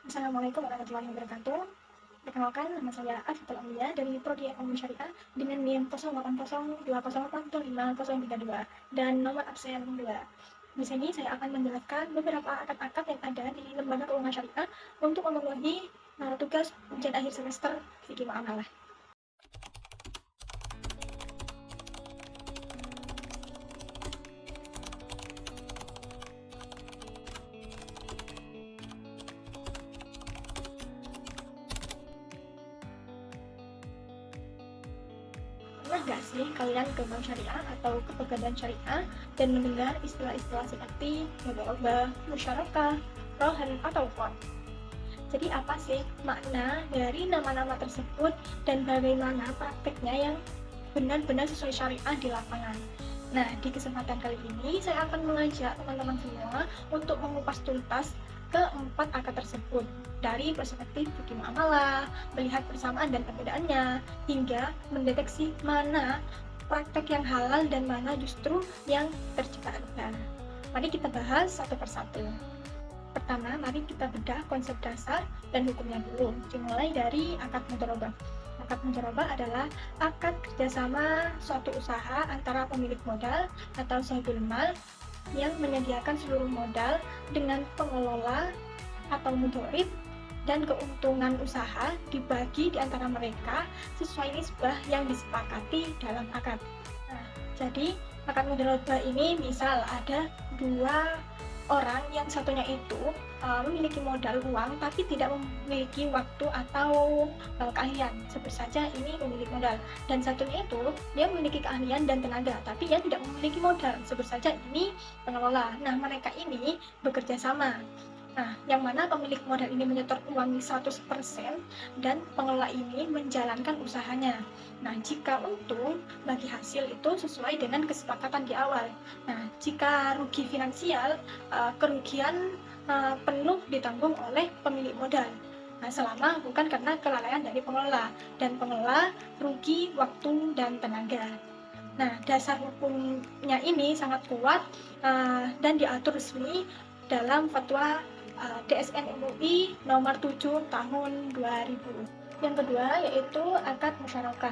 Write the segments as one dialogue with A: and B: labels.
A: Assalamualaikum warahmatullahi wabarakatuh. Perkenalkan, nama saya Afifatul Aulia dari Prodi Ekonomi Syariah dengan NIM 0802045032 dan nomor absen 2. Di sini saya akan menjelaskan beberapa akad-akad yang ada di Lembaga Keuangan Syariah untuk memenuhi tugas ujian akhir semester fikih muamalah. Pernah nggak sih kalian ke bank syariah atau ke pegadaian syariah dan mendengar istilah-istilah seperti mudharabah, musyarakah, rohan, atau fard? Jadi apa sih makna dari nama-nama tersebut dan bagaimana prakteknya yang benar-benar sesuai syariah di lapangan? Nah, di kesempatan kali ini saya akan mengajak teman-teman semua untuk mengupas tuntas keempat akad tersebut dari perspektif fikih muamalah, melihat persamaan dan perbedaannya, hingga mendeteksi mana praktek yang halal dan mana justru yang tercela. Mari kita bahas satu persatu. Pertama, mari kita bedah konsep dasar dan hukumnya dulu, dimulai dari akad mudharabah. Akad mudharabah adalah akad kerjasama suatu usaha antara pemilik modal atau sahibul mal yang menyediakan seluruh modal dengan pengelola atau mudharib, dan keuntungan usaha dibagi di antara mereka sesuai nisbah yang disepakati dalam akad. Nah, jadi akad mudharabah ini misal ada dua orang yang satunya itu memiliki modal uang tapi tidak memiliki waktu atau keahlian, sebut saja ini pemilik modal, dan satunya itu dia memiliki keahlian dan tenaga tapi dia tidak memiliki modal, sebut saja ini pengelola. Nah, mereka ini bekerja sama. Nah, yang mana pemilik modal ini menyetor uang 100% dan pengelola ini menjalankan usahanya. Nah, jika untung, bagi hasil itu sesuai dengan kesepakatan di awal. Nah, jika rugi finansial, kerugian penuh ditanggung oleh pemilik modal. Nah, selama bukan karena kelalaian dari pengelola, dan pengelola rugi waktu dan tenaga. Nah, dasar hukumnya ini sangat kuat dan diatur resmi dalam fatwa DSN MUI nomor 7 tahun 2000. Yang kedua yaitu akad musyarakah.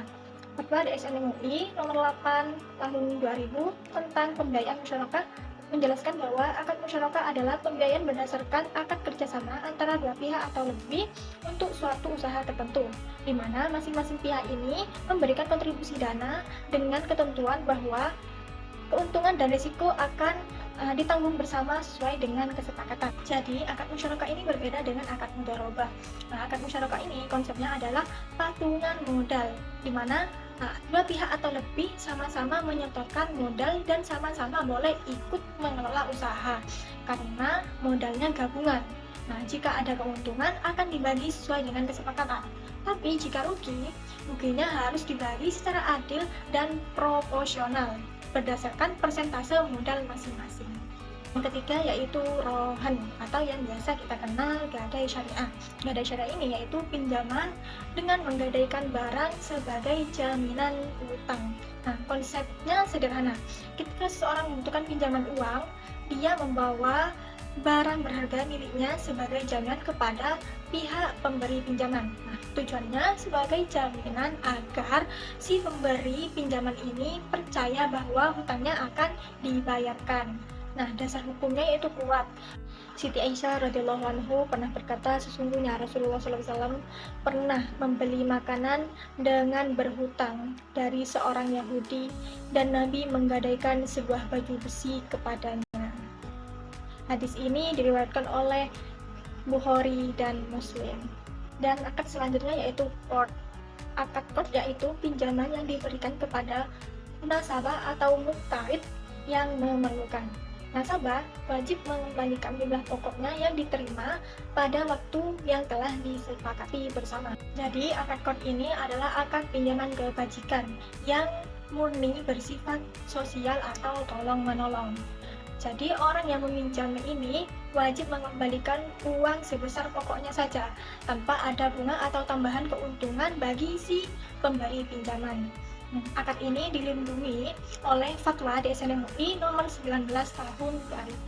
A: Fatwa DSN MUI nomor 8 tahun 2000 tentang pembiayaan musyarakah menjelaskan bahwa akad musyarakah adalah pembiayaan berdasarkan akad kerjasama antara dua pihak atau lebih untuk suatu usaha tertentu, di mana masing-masing pihak ini memberikan kontribusi dana dengan ketentuan bahwa keuntungan dan risiko akan ditanggung bersama sesuai dengan kesepakatan. Jadi, akad musyarakah ini berbeda dengan akad mudharabah. Nah, akad musyarakah ini konsepnya adalah patungan modal, di mana dua pihak atau lebih sama-sama menyetorkan modal dan sama-sama boleh ikut mengelola usaha karena modalnya gabungan. Nah, jika ada keuntungan akan dibagi sesuai dengan kesepakatan. Tapi jika ruginya harus dibagi secara adil dan proporsional berdasarkan persentase modal masing-masing. Yang ketiga yaitu rohan atau yang biasa kita kenal gadai syariah. Gadai syariah ini yaitu pinjaman dengan menggadaikan barang sebagai jaminan utang. Nah, konsepnya sederhana. Ketika seseorang membutuhkan pinjaman uang, dia membawa barang berharga miliknya sebagai jaminan kepada pihak pemberi pinjaman. Nah, tujuannya sebagai jaminan agar si pemberi pinjaman ini percaya bahwa hutangnya akan dibayarkan. Nah, dasar hukumnya yaitu kuat. Siti Aisyah radhiyallahu anhu pernah berkata, sesungguhnya Rasulullah SAW pernah membeli makanan dengan berhutang dari seorang Yahudi dan Nabi menggadaikan sebuah baju besi kepadanya. Hadis ini diriwayatkan oleh Bukhari dan Muslim. Dan akad selanjutnya yaitu qard. Akad qard yaitu pinjaman yang diberikan kepada nasabah atau muqtarid yang memerlukan. Nasabah wajib mengembalikan jumlah pokoknya yang diterima pada waktu yang telah disepakati bersama. Jadi akad qard ini adalah akad pinjaman kebajikan yang murni bersifat sosial atau tolong-menolong. Jadi orang yang meminjam ini wajib mengembalikan uang sebesar pokoknya saja, tanpa ada bunga atau tambahan keuntungan bagi si pemberi pinjaman. Akad ini dilindungi oleh Fatwa DSN MUI nomor 19 tahun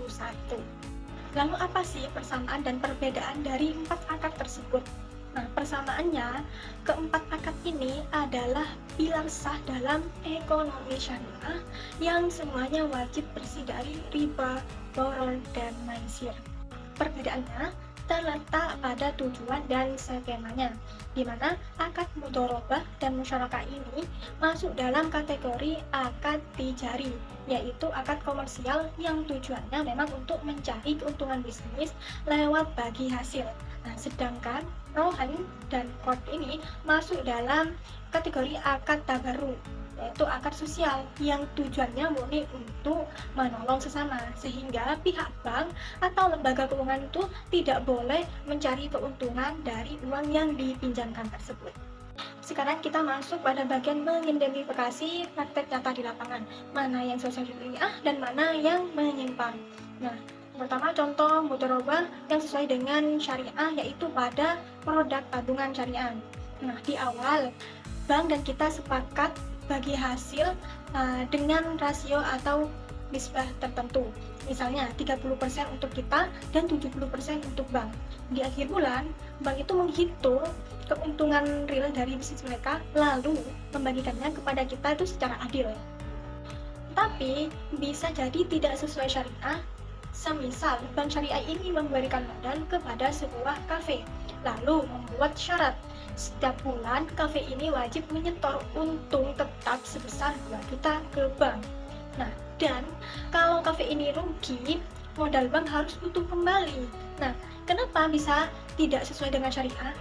A: 2001. Lalu apa sih persamaan dan perbedaan dari empat akad tersebut? Nah, persamaannya, keempat akad ini adalah pilar sah dalam ekonomi syariah yang semuanya wajib bersih dari riba, borol, dan maisir. Perbedaannya terletak pada tujuan dan skemanya, di mana akad mudharabah dan musyarakah ini masuk dalam kategori akad tijari, yaitu akad komersial yang tujuannya memang untuk mencari keuntungan bisnis lewat bagi hasil. Nah, sedangkan rohan dan qard ini masuk dalam kategori akad tabarruk, yaitu akad sosial yang tujuannya murni untuk menolong sesama, sehingga pihak bank atau lembaga keuangan itu tidak boleh mencari keuntungan dari uang yang dipinjamkan tersebut. Sekarang kita masuk pada bagian mengidentifikasi praktek nyata di lapangan, mana yang sesuai syariah dan mana yang menyimpang. Nah, pertama contoh mudharabah yang sesuai dengan syariah yaitu pada produk tabungan syariah. Nah, di awal bank dan kita sepakat bagi hasil dengan rasio atau nisbah tertentu. Misalnya 30% untuk kita dan 70% untuk bank. Di akhir bulan, bank itu menghitung keuntungan real dari bisnis mereka lalu membagikannya kepada kita itu secara adil. Tapi bisa jadi tidak sesuai syariah. Semisal bank syariah ini memberikan modal kepada sebuah kafe, lalu membuat syarat setiap bulan kafe ini wajib menyetor untung tetap sebesar 2 juta ke bank. Nah, dan kalau kafe ini rugi, modal bank harus utuh kembali. Nah, kenapa bisa tidak sesuai dengan syariah?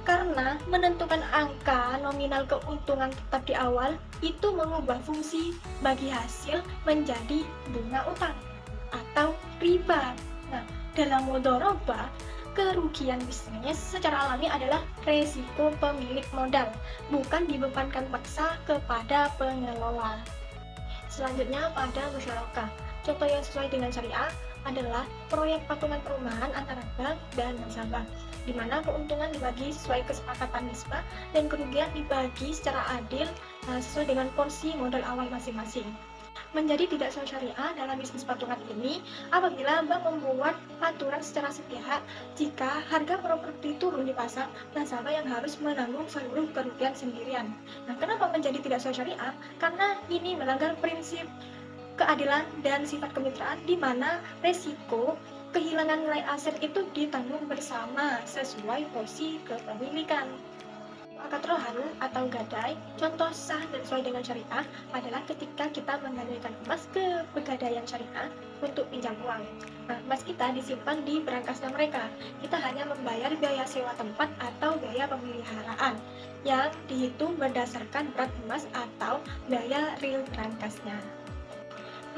A: Karena menentukan angka nominal keuntungan tetap di awal itu mengubah fungsi bagi hasil menjadi bunga utang atau riba. Nah, dalam mudharabah, kerugian bisnis secara alami adalah resiko pemilik modal, bukan dibebankan paksa kepada pengelola. Selanjutnya pada musyarakah. Contoh yang sesuai dengan syariah adalah proyek patungan perumahan antara bank dan nasabah, di mana keuntungan dibagi sesuai kesepakatan nisbah dan kerugian dibagi secara adil sesuai dengan porsi modal awal masing-masing. Menjadi tidak sesuai syariah dalam bisnis patungan ini apabila bank membuat aturan secara sepihak jika harga properti turun di pasar, nasabah yang harus menanggung seluruh kerugian sendirian. Nah, kenapa menjadi tidak sesuai syariah? Karena ini melanggar prinsip keadilan dan sifat kemitraan di mana resiko kehilangan nilai aset itu ditanggung bersama sesuai porsi kepemilikan. Akad rohan atau gadai, contoh sah dan sesuai dengan syariah adalah ketika kita menggadaikan emas ke pegadaian syariah untuk pinjam uang. Nah, emas kita disimpan di berangkasnya mereka. Kita hanya membayar biaya sewa tempat atau biaya pemeliharaan yang dihitung berdasarkan berat emas atau biaya real berangkasnya.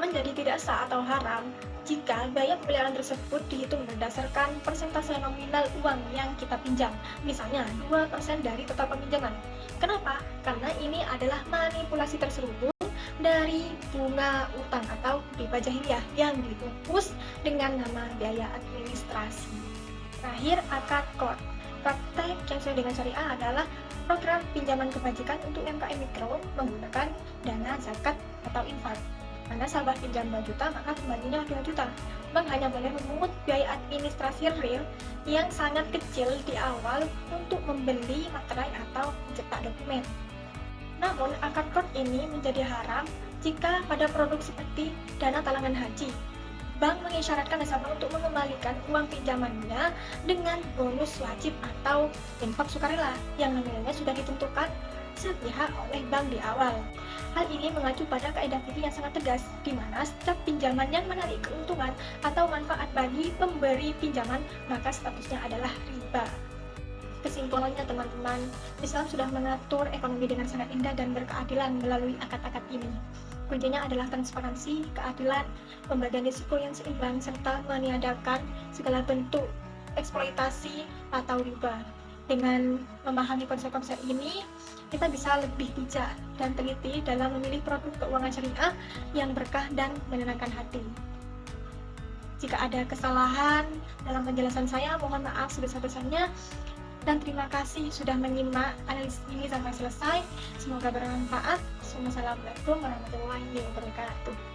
A: Menjadi tidak sah atau haram jika biaya pemeliharaan tersebut dihitung berdasarkan persentase nominal uang yang kita pinjam, misalnya 2% dari total peminjaman. Kenapa? Karena ini adalah manipulasi terselubung dari bunga utang atau riba jahiliyah yang dibungkus dengan nama biaya administrasi. Terakhir, akad qard. Praktek yang sesuai dengan syariah adalah program pinjaman kebajikan untuk UMKM mikro menggunakan dana zakat atau infak. Anda nasabah pinjam 2 juta, maka kembalinya 2 juta. Bank hanya boleh memungut biaya administrasi real yang sangat kecil di awal untuk membeli materai atau mencetak dokumen. Namun, akad qard ini menjadi haram jika pada produk seperti dana talangan haji. Bank mengisyaratkan nasabah untuk mengembalikan uang pinjamannya dengan bonus wajib atau infak sukarela yang nominalnya sudah ditentukan sepihak oleh bank di awal. Hal ini mengacu pada kaidah fikih yang sangat tegas, di mana setiap pinjaman yang menarik keuntungan atau manfaat bagi pemberi pinjaman, maka statusnya adalah riba. Kesimpulannya teman-teman, Islam sudah mengatur ekonomi dengan sangat indah dan berkeadilan melalui akad-akad ini. Kuncinya adalah transparansi, keadilan, pembagian risiko yang seimbang, serta meniadakan segala bentuk eksploitasi atau riba. Dengan memahami konsep-konsep ini, kita bisa lebih bijak dan teliti dalam memilih produk keuangan syariah yang berkah dan menenangkan hati. Jika ada kesalahan dalam penjelasan saya, mohon maaf sebesar-besarnya, dan terima kasih sudah menyimak analisis ini sampai selesai. Semoga bermanfaat. Wassalamualaikum warahmatullahi wabarakatuh.